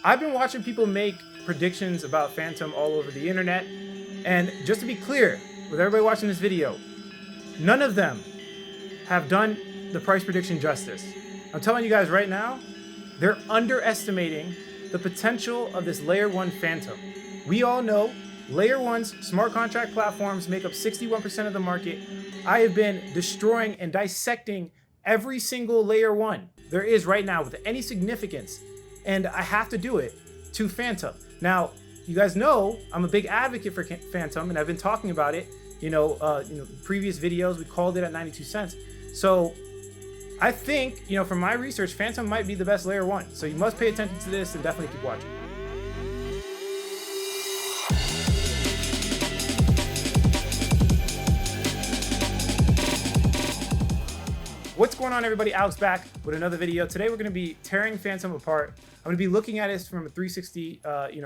I've been watching people make predictions about Fantom all over the internet, and just to be clear with everybody watching this video, none of them have done the price prediction justice. I'm telling you guys right now, they're underestimating the potential of this layer 1 Fantom. We all know layer 1's smart contract platforms make up 61% of the market. I have been destroying and dissecting every single layer 1 there is right now with any significance, and I have to do it to Fantom. Now, you guys know I'm a big advocate for Fantom, and I've been talking about it. Previous videos we called it at 92 cents. So I think, from my research, Fantom might be the best layer 1. So you must pay attention to this and definitely keep watching. What's going on, everybody? Alex back with another video. Today we're going to be tearing Fantom apart. I'm going to be looking at it from a 360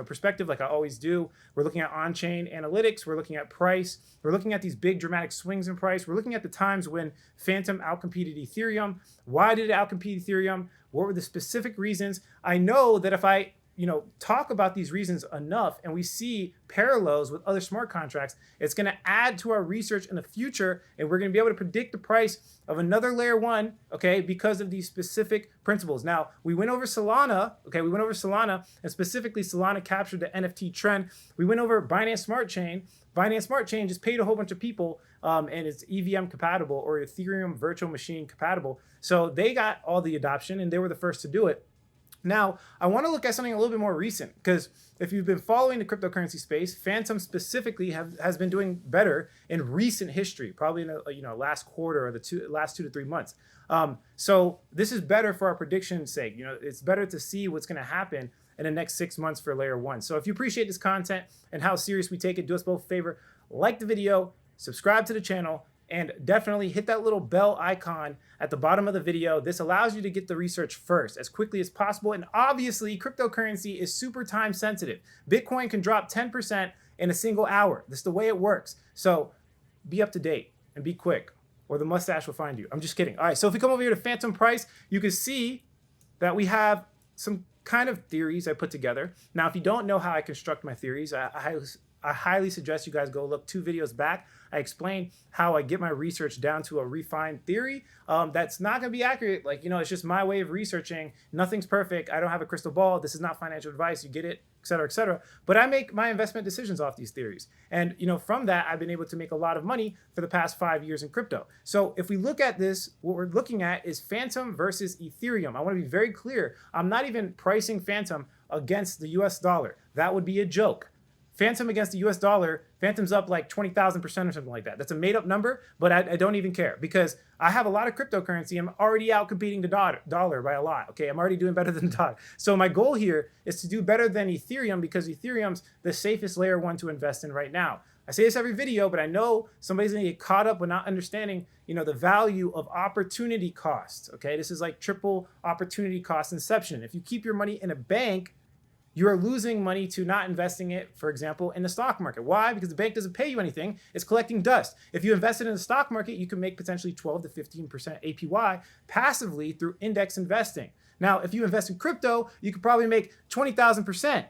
perspective, like I always do. We're looking at on-chain analytics. We're looking at price. We're looking at these big dramatic swings in price. We're looking at the times when Fantom outcompeted Ethereum. Why did it outcompete Ethereum? What were the specific reasons? I know that if I talk about these reasons enough and we see parallels with other smart contracts, it's going to add to our research in the future, and we're going to be able to predict the price of another layer 1, okay, because of these specific principles. Now, we went over Solana, okay, and specifically Solana captured the NFT trend. We went over Binance Smart Chain. Binance Smart Chain just paid a whole bunch of people, and it's EVM compatible, or Ethereum virtual machine compatible. So they got all the adoption, and they were the first to do it. Now, I want to look at something a little bit more recent, because if you've been following the cryptocurrency space, Fantom specifically has been doing better in recent history, probably in the last quarter or the last 2 to 3 months. So this is better for our prediction's sake. It's better to see what's going to happen in the next 6 months for layer 1. So if you appreciate this content and how serious we take it, do us both a favor, like the video, subscribe to the channel, and definitely hit that little bell icon at the bottom of the video. This allows you to get the research first as quickly as possible. And obviously, cryptocurrency is super time sensitive. Bitcoin can drop 10% in a single hour. This is the way it works. So be up to date and be quick, or the mustache will find you. I'm just kidding. All right, so if we come over here to Fantom price, you can see that we have some kind of theories I put together. Now, if you don't know how I construct my theories, I highly suggest you guys go look 2 videos back. I explain how I get my research down to a refined theory. That's not going to be accurate. It's just my way of researching. Nothing's perfect. I don't have a crystal ball. This is not financial advice. You get it, et cetera, et cetera. But I make my investment decisions off these theories. And, from that, I've been able to make a lot of money for the past 5 years in crypto. So if we look at this, what we're looking at is Fantom versus Ethereum. I want to be very clear. I'm not even pricing Fantom against the US dollar. That would be a joke. Fantom against the US dollar, Fantom's up like 20,000% or something like that. That's a made up number, but I don't even care, because I have a lot of cryptocurrency. I'm already out competing the dollar by a lot. Okay, I'm already doing better than the dollar. So my goal here is to do better than Ethereum, because Ethereum's the safest layer 1 to invest in right now. I say this every video, but I know somebody's gonna get caught up with not understanding, the value of opportunity cost. Okay, this is like triple opportunity cost inception. If you keep your money in a bank, you're losing money to not investing it, for example, in the stock market. Why? Because the bank doesn't pay you anything. It's collecting dust. If you invest it in the stock market, you can make potentially 12 to 15% APY passively through index investing. Now, if you invest in crypto, you could probably make 20,000%.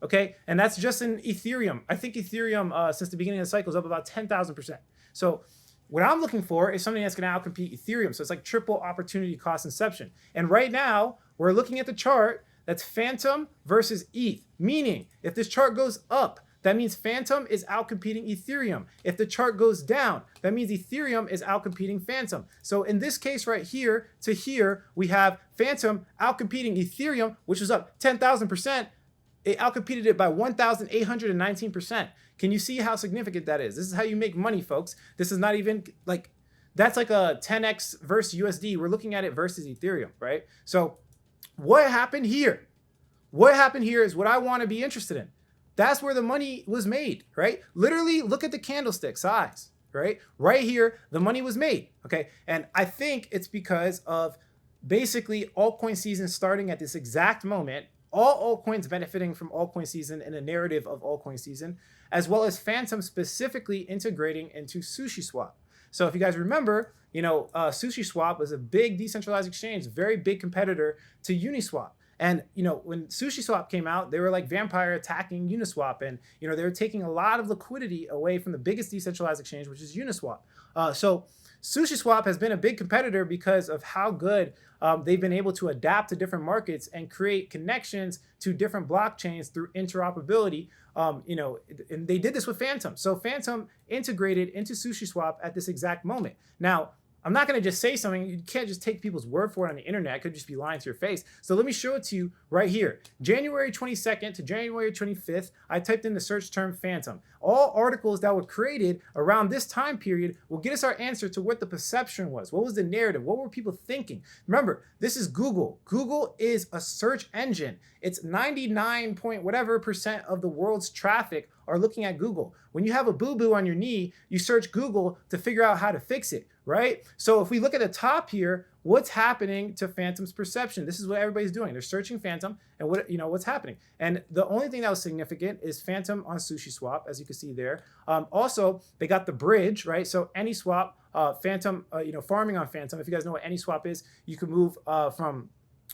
Okay, and that's just in Ethereum. I think Ethereum, since the beginning of the cycle, is up about 10,000%. So what I'm looking for is something that's going to outcompete Ethereum. So it's like triple opportunity cost inception. And right now, we're looking at the chart. That's Fantom versus ETH, meaning if this chart goes up, that means Fantom is outcompeting Ethereum. If the chart goes down, that means Ethereum is outcompeting Fantom. So in this case right here to here, we have Fantom outcompeting Ethereum, which was up 10,000%. It outcompeted it by 1,819%. Can you see how significant that is? This is how you make money, folks. This is not even that's like a 10x versus USD. We're looking at it versus Ethereum, right? So what happened here? What happened here is what I want to be interested in. That's where the money was made, right? Literally, look at the candlestick size, right? Right here, the money was made, okay? And I think it's because of basically altcoin season starting at this exact moment, all altcoins benefiting from altcoin season and a narrative of altcoin season, as well as Fantom specifically integrating into Sushiswap. So if you guys remember, Sushiswap was a big decentralized exchange, very big competitor to Uniswap. And when Sushiswap came out, they were like vampire attacking Uniswap, and they were taking a lot of liquidity away from the biggest decentralized exchange, which is Uniswap. So Sushiswap has been a big competitor because of how good they've been able to adapt to different markets and create connections to different blockchains through interoperability. And they did this with Fantom. So Fantom integrated into Sushiswap at this exact moment. Now, I'm not going to just say something. You can't just take people's word for it on the internet. It could just be lying to your face. So let me show it to you right here. January 22nd to January 25th, I typed in the search term Fantom. All articles that were created around this time period will get us our answer to what the perception was. What was the narrative? What were people thinking? Remember, this is Google. Google is a search engine. It's 99 point whatever % of the world's traffic are looking at Google. When you have a boo-boo on your knee, you search Google to figure out how to fix it, right? So if we look at the top here, what's happening to Fantom's perception? This is what everybody's doing. They're searching Fantom and what's happening. And the only thing that was significant is Fantom on Sushiswap, as you can see there. Also, they got the bridge, right? So AnySwap, Fantom, farming on Fantom. If you guys know what AnySwap is, you can move from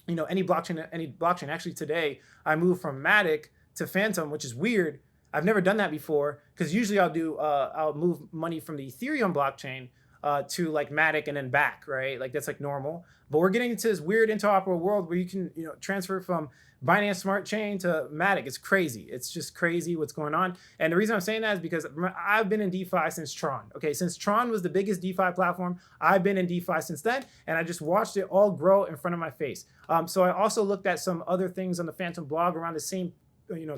any blockchain to any blockchain. Actually, today I moved from Matic to Fantom, which is weird. I've never done that before because usually I'll move money from the Ethereum blockchain to like Matic and then back, right? Like that's like normal. But we're getting into this weird interoperable world where you can transfer from Binance Smart Chain to Matic. It's crazy. It's just crazy what's going on. And the reason I'm saying that is because I've been in DeFi since Tron. Okay, since Tron was the biggest DeFi platform, I've been in DeFi since then, and I just watched it all grow in front of my face. So I also looked at some other things on the Fantom blog around the same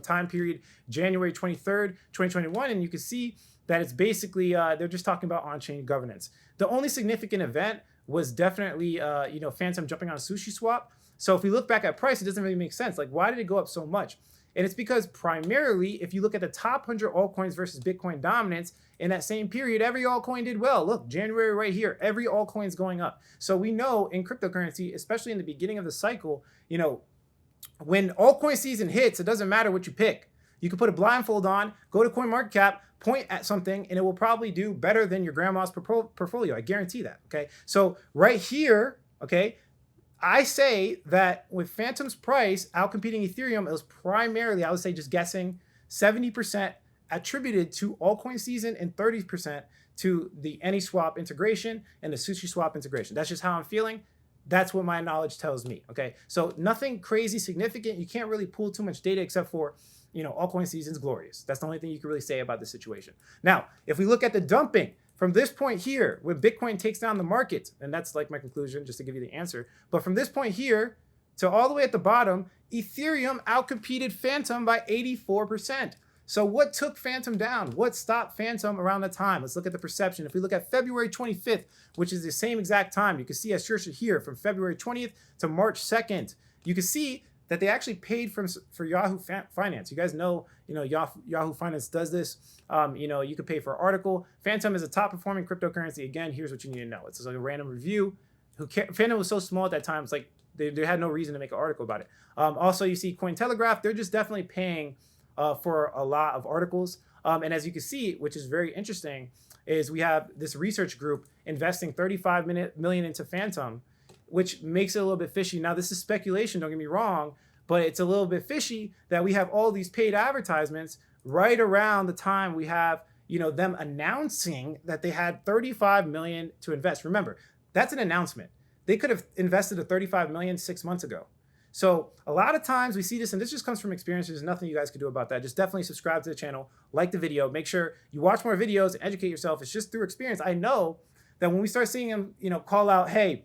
time period, January 23rd, 2021, and you can see that it's basically they're just talking about on-chain governance. The only significant event was definitely Fantom jumping on Sushiswap. So if we look back at price, it doesn't really make sense. Like, why did it go up so much? And it's because primarily, if you look at the top 100 altcoins versus Bitcoin dominance in that same period, every altcoin did well. Look, January right here, every altcoin is going up. So we know in cryptocurrency, especially in the beginning of the cycle, when altcoin season hits, it doesn't matter what you pick. You can put a blindfold on, go to CoinMarketCap, point at something, and it will probably do better than your grandma's portfolio. I guarantee that, okay? So right here, okay, I say that with Fantom's price outcompeting Ethereum, it was primarily, I would say just guessing, 70% attributed to altcoin season and 30% to the AnySwap integration and the Sushiswap integration. That's just how I'm feeling. That's what my knowledge tells me, okay? So nothing crazy significant. You can't really pull too much data except for, altcoin season's glorious. That's the only thing you can really say about the situation. Now, if we look at the dumping from this point here, when Bitcoin takes down the market, and that's like my conclusion, just to give you the answer. But from this point here to all the way at the bottom, Ethereum outcompeted Fantom by 84%. So what took Fantom down? What stopped Fantom around that time? Let's look at the perception. If we look at February 25th, which is the same exact time, you can see I searched it here from February 20th to March 2nd. You can see that they actually paid for Yahoo Finance. You guys know, Yahoo Finance does this. You can pay for an article. Fantom is a top performing cryptocurrency. Again, here's what you need to know. It's like a random review. Fantom was so small at that time. It's like they had no reason to make an article about it. Also, you see Cointelegraph. They're just definitely paying for a lot of articles. And as you can see, which is very interesting, is we have this research group investing $35 million into Fantom, which makes it a little bit fishy. Now, this is speculation, don't get me wrong, but it's a little bit fishy that we have all these paid advertisements right around the time we have, them announcing that they had $35 million to invest. Remember, that's an announcement. They could have invested a $35 million 6 months ago. So a lot of times we see this, and this just comes from experience. There's nothing you guys can do about that. Just definitely subscribe to the channel, like the video, make sure you watch more videos and educate yourself. It's just through experience. I know that when we start seeing them, call out, hey,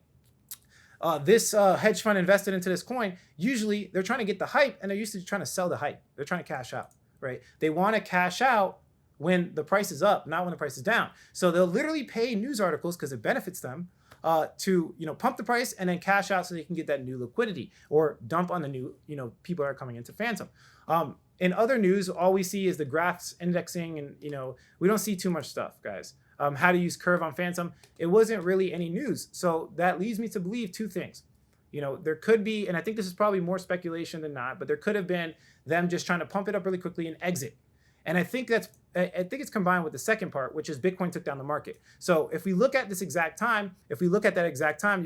this hedge fund invested into this coin, usually they're trying to get the hype and they're used to trying to sell the hype. They're trying to cash out, right? They want to cash out when the price is up, not when the price is down. So they'll literally pay news articles because it benefits them to pump the price and then cash out so they can get that new liquidity or dump on the new people that are coming into Fantom. In other news, all we see is the graphs indexing, and we don't see too much stuff, guys. How to use Curve on Fantom, it wasn't really any news. So that leads me to believe two things. There could be, and I think this is probably more speculation than not, but there could have been them just trying to pump it up really quickly and exit. And I think it's combined with the second part, which is Bitcoin took down the market. So if we look at that exact time,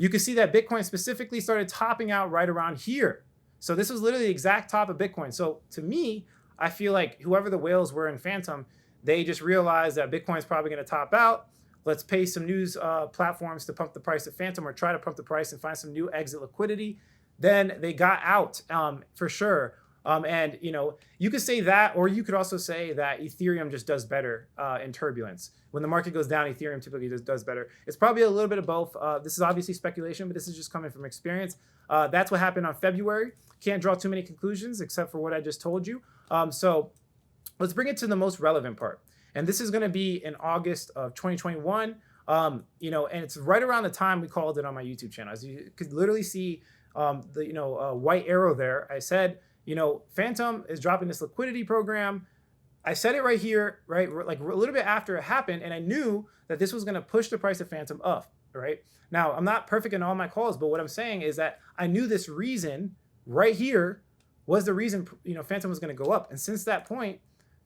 you can see that Bitcoin specifically started topping out right around here. So this was literally the exact top of Bitcoin. So to me, I feel like whoever the whales were in Fantom, they just realized that Bitcoin is probably going to top out. Let's pay some news platforms to pump the price of Fantom, or try to pump the price and find some new exit liquidity. Then they got out for sure. And you could say that, or you could also say that Ethereum just does better in turbulence. When the market goes down, Ethereum typically just does better. It's probably a little bit of both. This is obviously speculation, but this is just coming from experience. That's what happened on February. Can't draw too many conclusions except for what I just told you. So let's bring it to the most relevant part. And this is going to be in August of 2021. And it's right around the time we called it on my YouTube channel. As you could literally see the white arrow there. I said, Fantom is dropping this liquidity program. I said it right here, right? Like a little bit after it happened. And I knew that this was going to push the price of Fantom up, right? Now, I'm not perfect in all my calls, but what I'm saying is that I knew this reason right here was the reason, Fantom was going to go up. And since that point,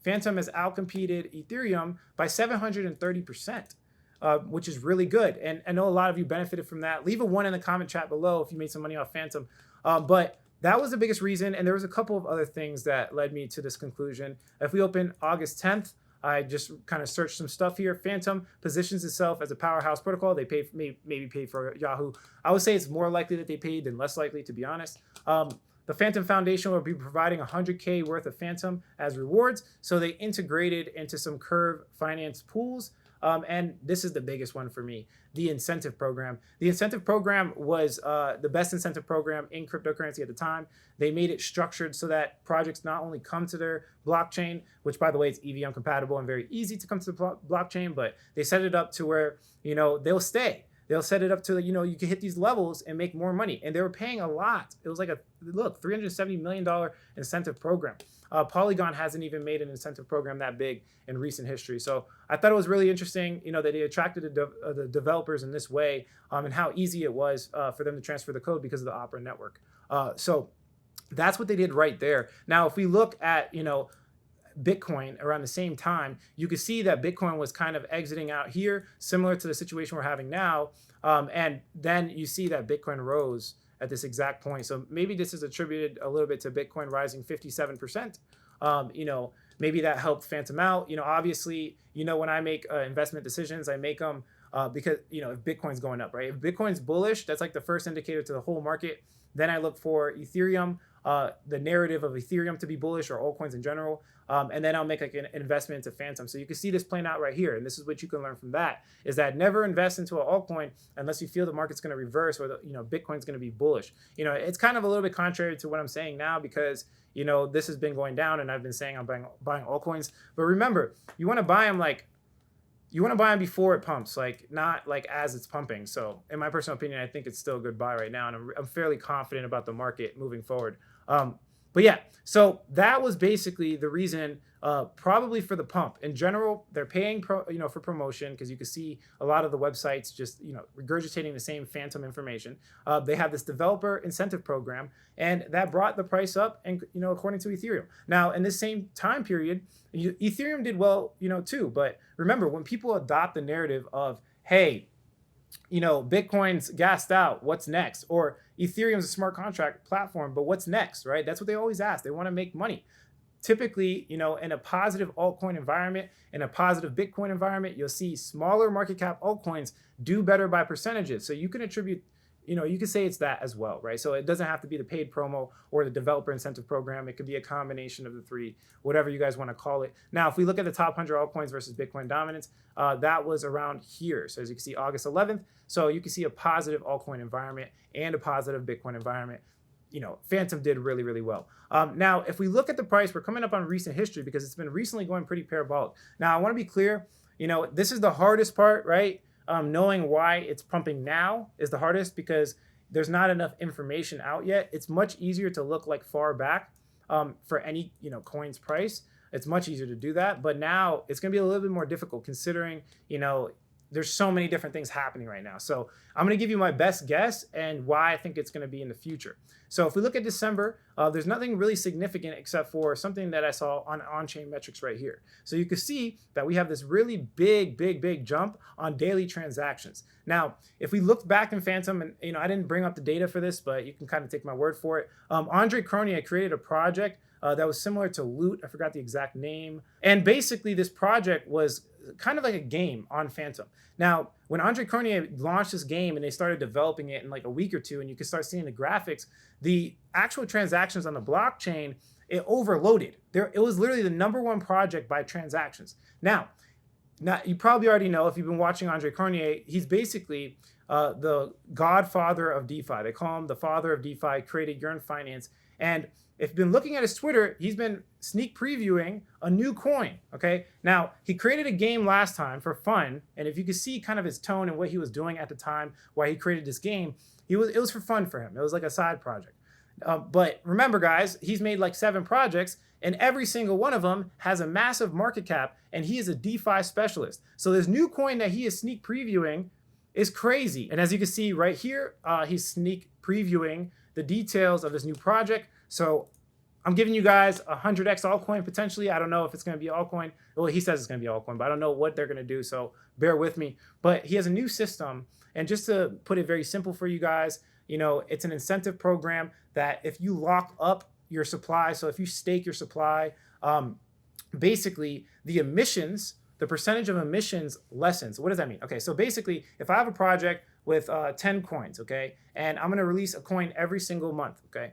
Fantom has outcompeted Ethereum by 730%, which is really good. And I know a lot of you benefited from that. Leave a 1 in the comment chat below if you made some money off Fantom. But that was the biggest reason. And there was a couple of other things that led me to this conclusion. If we open August 10th, I just kind of searched some stuff here. Fantom positions itself as a powerhouse protocol. They maybe paid for Yahoo. I would say it's more likely that they paid than less likely, to be honest. The Fantom Foundation will be providing 100K worth of Fantom as rewards. So they integrated into some Curve finance pools. And this is the biggest one for me, the incentive program. The incentive program was the best incentive program in cryptocurrency at the time. They made it structured so that projects not only come to their blockchain, which by the way, it's EVM compatible and very easy to come to the blockchain, but they set it up to where, they'll stay. They'll set it up to, you can hit these levels and make more money. And they were paying a lot. It was like $370 million incentive program. Polygon hasn't even made an incentive program that big in recent history. So I thought it was really interesting, that they attracted the developers in this way, and how easy it was for them to transfer the code because of the Opera network. So that's what they did right there. Now, if we look at, Bitcoin around the same time, you could see that Bitcoin was kind of exiting out here, similar to the situation we're having now. And then you see that Bitcoin rose at this exact point. So maybe this is attributed a little bit to Bitcoin rising 57%. Maybe that helped Fantom out. Obviously, when I make investment decisions, I make them because, if Bitcoin's going up, right? If Bitcoin's bullish, that's like the first indicator to the whole market. Then I look for Ethereum, the narrative of Ethereum to be bullish, or altcoins in general. And then I'll make like an investment into Fantom. So you can see this playing out right here. And this is what you can learn from that, is that never invest into an altcoin unless you feel the market's going to reverse, or Bitcoin's going to be bullish. It's kind of a little bit contrary to what I'm saying now, because, this has been going down and I've been saying I'm buying altcoins. But remember, you want to buy them before it pumps, not as it's pumping. So in my personal opinion, I think it's still a good buy right now. And I'm fairly confident about the market moving forward. But yeah, so that was basically the reason, probably for the pump. In general, they're paying for promotion, because you can see a lot of the websites just regurgitating the same Fantom information. They have this developer incentive program, and that brought the price up, and according to Ethereum. Now, in this same time period, Ethereum did well, too. But remember, when people adopt the narrative of, hey, Bitcoin's gassed out, what's next? Or Ethereum's a smart contract platform, but what's next, right? That's what they always ask. They want to make money. Typically, in a positive altcoin environment, in a positive Bitcoin environment, you'll see smaller market cap altcoins do better by percentages. So you can attribute, you could say it's that as well, right? So it doesn't have to be the paid promo or the developer incentive program. It could be a combination of the three, whatever you guys want to call it. Now, if we look at the top 100 altcoins versus Bitcoin dominance, that was around here. So as you can see, August 11th. So you can see a positive altcoin environment and a positive Bitcoin environment. Fantom did really, really well. Now, if we look at the price, we're coming up on recent history because it's been recently going pretty parabolic. Now, I want to be clear, this is the hardest part, right? Knowing why it's pumping now is the hardest, because there's not enough information out yet. It's much easier to look far back for any coin's price. It's much easier to do that, but now it's going to be a little bit more difficult, considering there's so many different things happening right now. So I'm going to give you my best guess and why I think it's going to be in the future. So if we look at December, there's nothing really significant except for something that I saw on on-chain metrics right here. So you can see that we have this really big jump on daily transactions. Now, if we look back in Fantom, and I didn't bring up the data for this, but you can kind of take my word for it. Andre Cronje created a project that was similar to Loot. I forgot the exact name. And basically this project was kind of like a game on Fantom. Now, when Andre Cronje launched this game and they started developing it in like a week or two, and you could start seeing the graphics, the actual transactions on the blockchain, it overloaded. It was literally the #1 project by transactions. Now, you probably already know, if you've been watching Andre Cronje, he's basically the godfather of DeFi. They call him the father of DeFi, created Yearn Finance. And if you've been looking at his Twitter, he's been sneak previewing a new coin, okay? Now, he created a game last time for fun, and if you can see kind of his tone and what he was doing at the time, why he created this game, it was for fun for him. It was like a side project. But remember, guys, he's made like 7 projects, and every single one of them has a massive market cap, and he is a DeFi specialist. So this new coin that he is sneak previewing is crazy. And as you can see right here, he's sneak previewing the details of this new project. So I'm giving you guys 100x altcoin potentially. I don't know if it's going to be altcoin. Well, he says it's going to be altcoin, but I don't know what they're going to do. So bear with me. But he has a new system. And just to put it very simple for you guys, it's an incentive program that if you lock up your supply, so if you stake your supply, basically the percentage of emissions lessens. What does that mean? Okay, so basically if I have a project with 10 coins, okay, and I'm going to release a coin every single month, okay,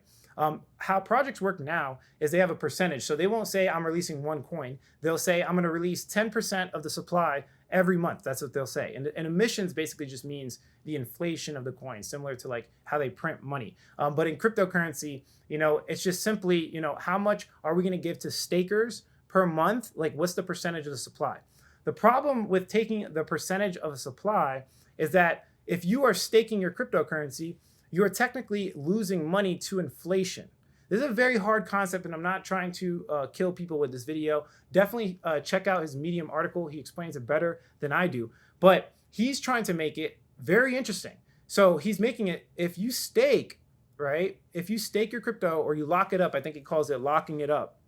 how projects work now is they have a percentage. So they won't say I'm releasing 1 coin. They'll say I'm going to release 10% of the supply every month. That's what they'll say. And emissions basically just means the inflation of the coin, similar to like how they print money. But in cryptocurrency, it's just simply, how much are we going to give to stakers per month? Like, what's the percentage of the supply? The problem with taking the percentage of a supply is that if you are staking your cryptocurrency, you are technically losing money to inflation. This is a very hard concept, and I'm not trying to kill people with this video. Definitely check out his Medium article. He explains it better than I do. But he's trying to make it very interesting. So he's making it, if you stake, right? If you stake your crypto or you lock it up, I think he calls it locking it up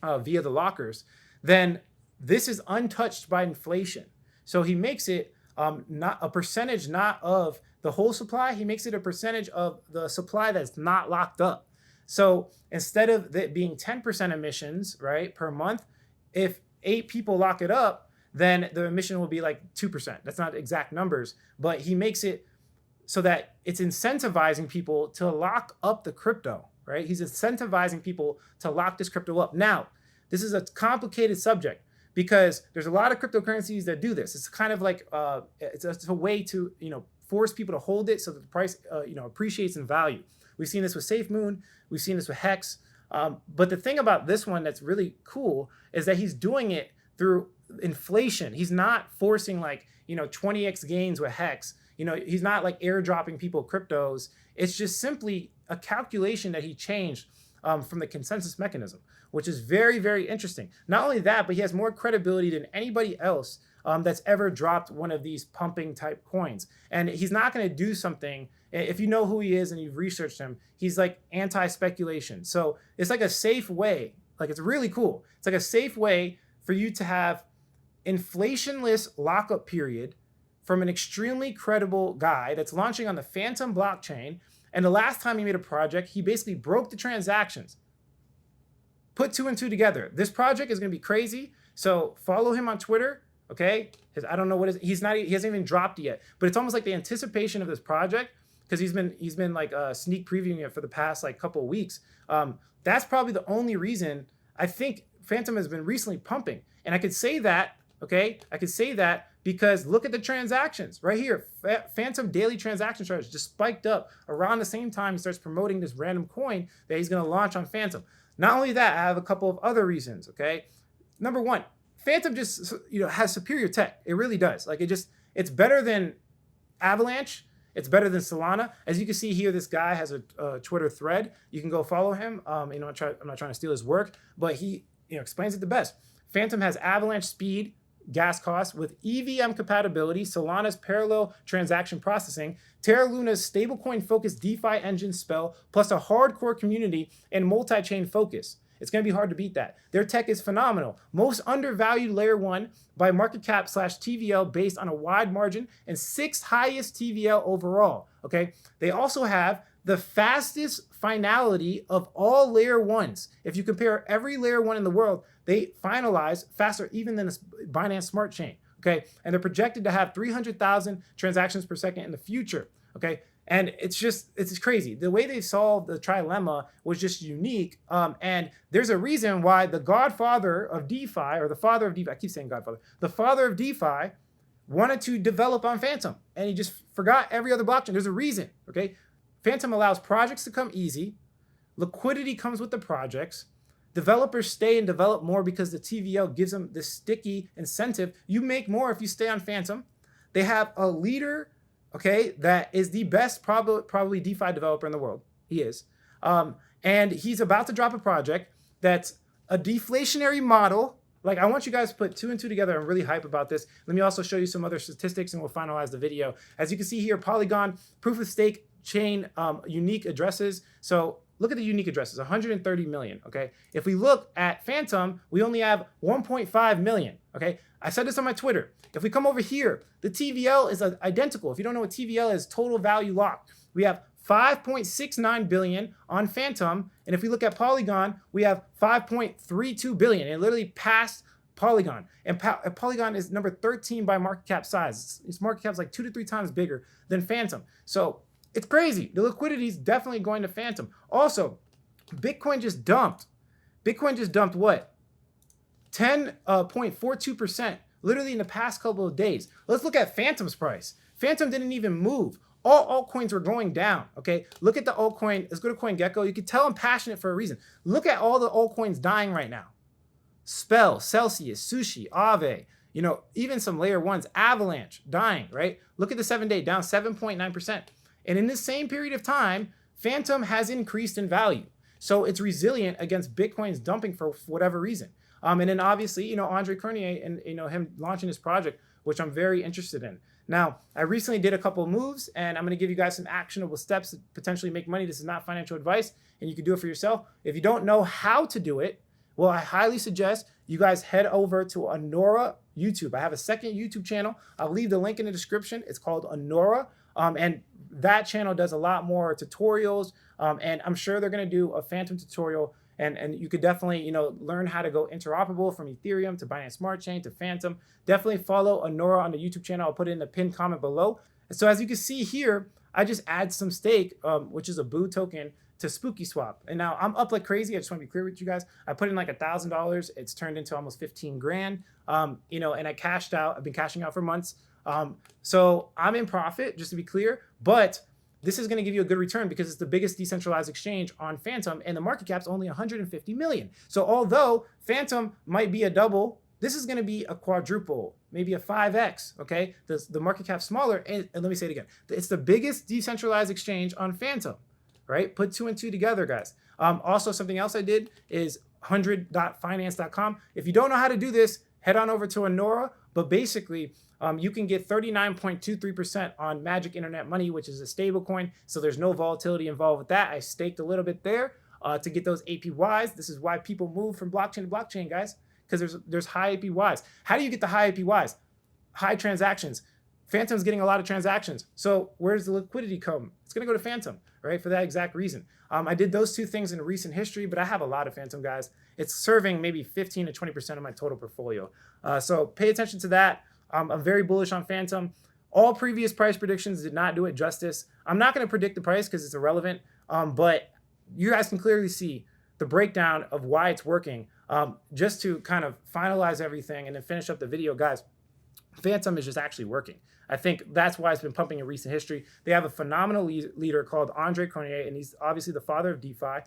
via the lockers, then this is untouched by inflation. So he makes it not a percentage, not of the whole supply. He makes it a percentage of the supply that's not locked up. So instead of it being 10% emissions, right, per month, if 8 people lock it up, then the emission will be like 2%. That's not exact numbers, but he makes it so that it's incentivizing people to lock up the crypto, right? He's incentivizing people to lock this crypto up. Now, this is a complicated subject because there's a lot of cryptocurrencies that do this. It's kind of like, it's a way to, force people to hold it so that the price, appreciates in value. We've seen this with SafeMoon. We've seen this with Hex. But the thing about this one that's really cool is that he's doing it through inflation. He's not forcing 20x gains with Hex. He's not like airdropping people cryptos. It's just simply a calculation that he changed from the consensus mechanism, which is very, very interesting. Not only that, but he has more credibility than anybody else that's ever dropped one of these pumping type coins. And he's not going to do something, if you know who he is and you've researched him, he's like anti-speculation. So it's like a safe way, like it's really cool. It's like a safe way for you to have inflationless lockup period from an extremely credible guy that's launching on the Fantom blockchain. And the last time he made a project, he basically broke the transactions. Put 2 and 2 together. This project is going to be crazy. So follow him on Twitter. Okay, I don't know what he hasn't even dropped it yet, but it's almost like the anticipation of this project because he's been like sneak previewing it for the past like couple of weeks. That's probably the only reason I think Fantom has been recently pumping, and I could say that. Okay, I could say that because look at the transactions right here. Fantom daily transaction charge just spiked up around the same time he starts promoting this random coin that he's going to launch on Fantom. Not only that, I have a couple of other reasons. Okay, number one. Fantom just has superior tech. It really does. Like it's better than Avalanche. It's better than Solana. As you can see here, this guy has a Twitter thread. You can go follow him. I'm not trying to steal his work, but he explains it the best. Fantom has Avalanche speed, gas costs with EVM compatibility, Solana's parallel transaction processing, Terra Luna's stablecoin-focused DeFi engine Spell, plus a hardcore community and multi-chain focus. It's going to be hard to beat that. Their tech is phenomenal. Most undervalued layer 1 by market cap / TVL based on a wide margin, and 6th highest TVL overall. Okay. They also have the fastest finality of all layer 1s. If you compare every layer 1 in the world, they finalize faster even than the Binance Smart Chain. Okay. And they're projected to have 300,000 transactions per second in the future. Okay. And it's crazy. The way they solved the trilemma was just unique. And there's a reason why the godfather of DeFi, or the father of DeFi, I keep saying godfather, the father of DeFi wanted to develop on Fantom, and he just forgot every other blockchain. There's a reason, okay? Fantom allows projects to come easy. Liquidity comes with the projects. Developers stay and develop more because the TVL gives them this sticky incentive. You make more if you stay on Fantom. They have a leader, okay, that is the best probably DeFi developer in the world. He is. And he's about to drop a project that's a deflationary model. Like, I want you guys to put 2 and 2 together. I'm really hype about this. Let me also show you some other statistics and we'll finalize the video. As you can see here, Polygon, proof of stake chain, unique addresses. So look at the unique addresses, 130 million, okay? If we look at Fantom, we only have 1.5 million, okay? I said this on my Twitter. If we come over here, the TVL is identical. If you don't know what TVL is, total value locked. We have 5.69 billion on Fantom. And if we look at Polygon, we have 5.32 billion. It literally passed Polygon. And Polygon is number 13 by market cap size. Its market cap is like 2 to 3 times bigger than Fantom. So it's crazy. The liquidity is definitely going to Fantom. Also, Bitcoin just dumped. Bitcoin just dumped what? 10.42%, literally in the past couple of days. Let's look at Fantom's price. Fantom didn't even move. All altcoins were going down, okay? Look at the altcoin. Let's go to CoinGecko. You can tell I'm passionate for a reason. Look at all the altcoins dying right now. Spell, Celsius, Sushi, Aave, you know, even some layer 1s, Avalanche, dying, right? Look at the 7-day, down 7.9%. And in this same period of time, Fantom has increased in value. So it's resilient against Bitcoin's dumping for whatever reason. And then obviously, you know, Andre Cronje and, you know, him launching his project, which I'm very interested in. Now, I recently did a couple of moves, and I'm going to give you guys some actionable steps to potentially make money. This is not financial advice, and you can do it for yourself. If you don't know how to do it, well, I highly suggest you guys head over to Onora YouTube. I have a second YouTube channel. I'll leave the link in the description. It's called Onora, and that channel does a lot more tutorials, and I'm sure they're going to do a Fantom tutorial. And you could definitely, you know, learn how to go interoperable from Ethereum to Binance Smart Chain to Fantom. Definitely follow Onora on the YouTube channel. I'll put it in the pinned comment below. And so as you can see here, I just add some stake, which is a Boo token, to Sushiswap. And now I'm up like crazy. I just want to be clear with you guys. I put in like $1,000. It's turned into almost 15 grand. You know, and I cashed out. I've been cashing out for months. So I'm in profit, just to be clear. But this is going to give you a good return because it's the biggest decentralized exchange on Fantom, and the market cap's only 150 million. So although Fantom might be a double, this is going to be a quadruple, maybe a 5x, okay? The market cap's smaller, and let me say it again. It's the biggest decentralized exchange on Fantom, right? Put 2 and 2 together, guys. Also, something else I did is 100.finance.com. If you don't know how to do this, head on over to Onora, but basically, you can get 39.23% on Magic Internet Money, which is a stable coin. So there's no volatility involved with that. I staked a little bit there to get those APYs. This is why people move from blockchain to blockchain, guys, because there's high APYs. How do you get the high APYs? High transactions. Fantom's getting a lot of transactions. So where's the liquidity come? It's going to go to Fantom, right? For that exact reason. I did those 2 things in recent history, but I have a lot of Fantom, guys. It's serving maybe 15 to 20% of my total portfolio. So pay attention to that. I'm very bullish on Fantom. All previous price predictions did not do it justice. I'm not going to predict the price because it's irrelevant, but you guys can clearly see the breakdown of why it's working. Just to kind of finalize everything and then finish up the video, guys, Fantom is just actually working. I think that's why it's been pumping in recent history. They have a phenomenal leader called Andre Cronje, and he's obviously the father of DeFi.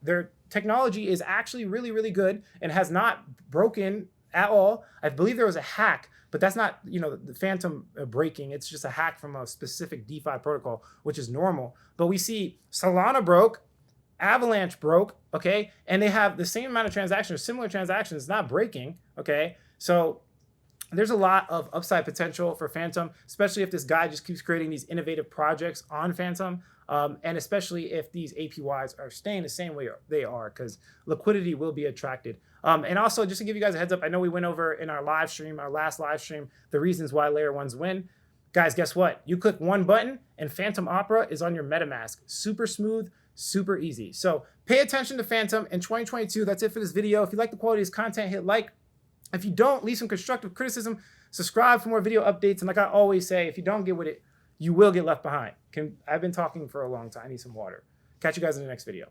Their technology is actually really, really good and has not broken at all. I believe there was a hack, but that's not, you know, the Fantom breaking. It's just a hack from a specific DeFi protocol, which is normal. But we see Solana broke, Avalanche broke, okay? And they have the same amount of transactions, similar transactions, not breaking, okay? So there's a lot of upside potential for Fantom, especially if this guy just keeps creating these innovative projects on Fantom. And especially if these APYs are staying the same way they are, because liquidity will be attracted. And also, just to give you guys a heads up, I know we went over in our live stream, our last live stream, the reasons why layer ones win. Guys, guess what? You click one button and Fantom Opera is on your MetaMask. Super smooth, super easy. So pay attention to Fantom in 2022. That's it for this video. If you like the quality of this content, hit like. If you don't, leave some constructive criticism. Subscribe for more video updates. And like I always say, if you don't get with it, you will get left behind. I've been talking for a long time. I need some water. Catch you guys in the next video.